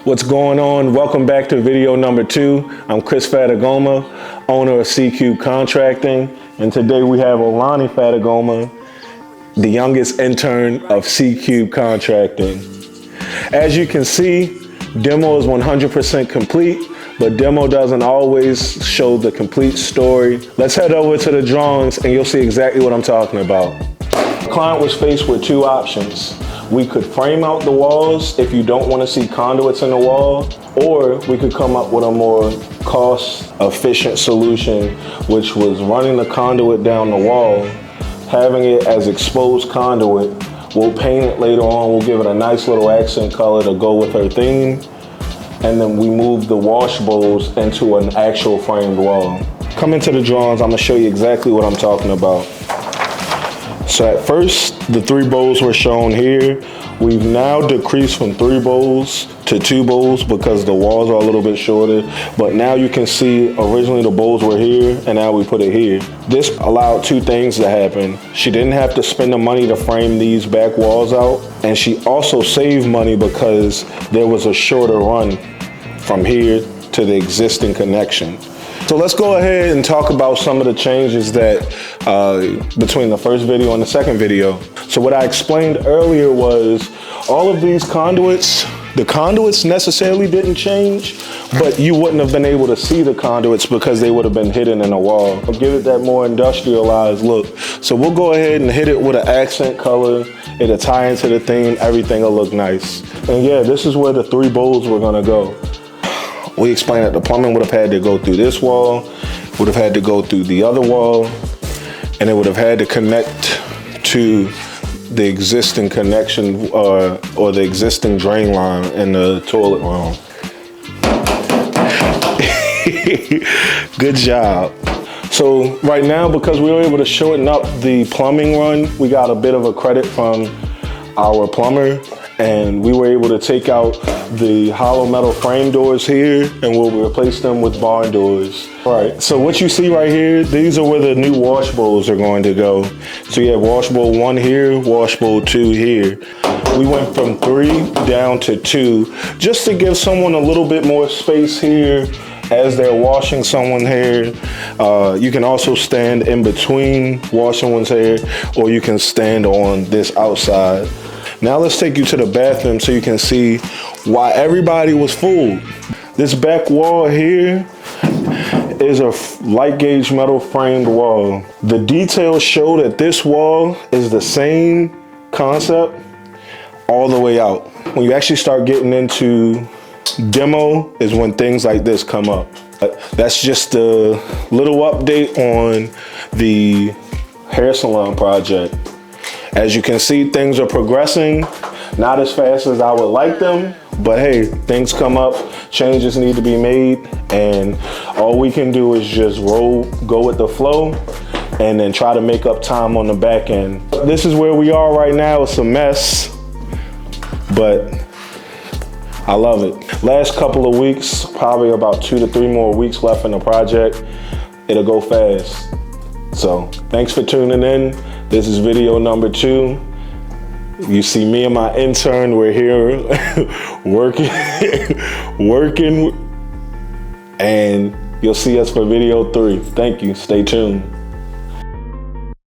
What's going on? Welcome back to video number 2. I'm Chris Fatagoma, owner of C-Cube Contracting, and today we have Olani Fatagoma, the youngest intern of C-Cube Contracting. As you can see, demo is 100% complete, but demo doesn't always show the complete story. Let's head over to the drawings and you'll see exactly what I'm talking about. The client was faced with two options. We could frame out the walls if you don't want to see conduits in the wall, or we could come up with a more cost-efficient solution, which was running the conduit down the wall, having it as exposed conduit. We'll paint it later on, we'll give it a nice little accent color to go with her theme, and then we move the wash bowls into an actual framed wall. Come into the drawings, I'm gonna show you exactly what I'm talking about. So at first, the 3 bowls were shown here. We've now decreased from 3 bowls to 2 bowls because the walls are a little bit shorter. But now you can see originally the bowls were here and now we put it here. This allowed 2 things to happen. She didn't have to spend the money to frame these back walls out. And she also saved money because there was a shorter run from here to the existing connection. So let's go ahead and talk about some of the changes that between the first video and the second video. So what I explained earlier was all of these conduits, the conduits necessarily didn't change, but you wouldn't have been able to see the conduits because they would have been hidden in a wall. I'll give it that more industrialized look. So we'll go ahead and hit it with an accent color. It'll tie into the theme, everything will look nice. And yeah, this is where the 3 bowls were gonna go. We explained that the plumbing would have had to go through this wall, would have had to go through the other wall, and it would have had to connect to the existing connection or the existing drain line in the toilet room. Good job. So right now, because we were able to shorten up the plumbing run, we got a bit of a credit from our plumber, and we were able to take out the hollow metal frame doors here and we'll replace them with barn doors. All right, so what you see right here, these are where the new wash bowls are going to go. So you have wash bowl 1 here, wash bowl 2 here. We went from 3 down to 2 just to give someone a little bit more space here as they're washing someone's hair. You can also stand in between washing one's hair, or you can stand on this outside. Now let's take you to the bathroom so you can see why everybody was fooled. This back wall here is a light gauge metal framed wall. The details show that this wall is the same concept all the way out. When you actually start getting into demo is when things like this come up. That's just a little update on the hair salon project. As you can see, things are progressing, not as fast as I would like them, but hey, things come up, changes need to be made, and all we can do is just go with the flow, and then try to make up time on the back end. This is where we are right now. It's a mess, but I love it. Last couple of weeks, probably about 2 to 3 more weeks left in the project. It'll go fast. So thanks for tuning in. This is video number 2. You see me and my intern, we're here working, and you'll see us for video 3. Thank you, stay tuned.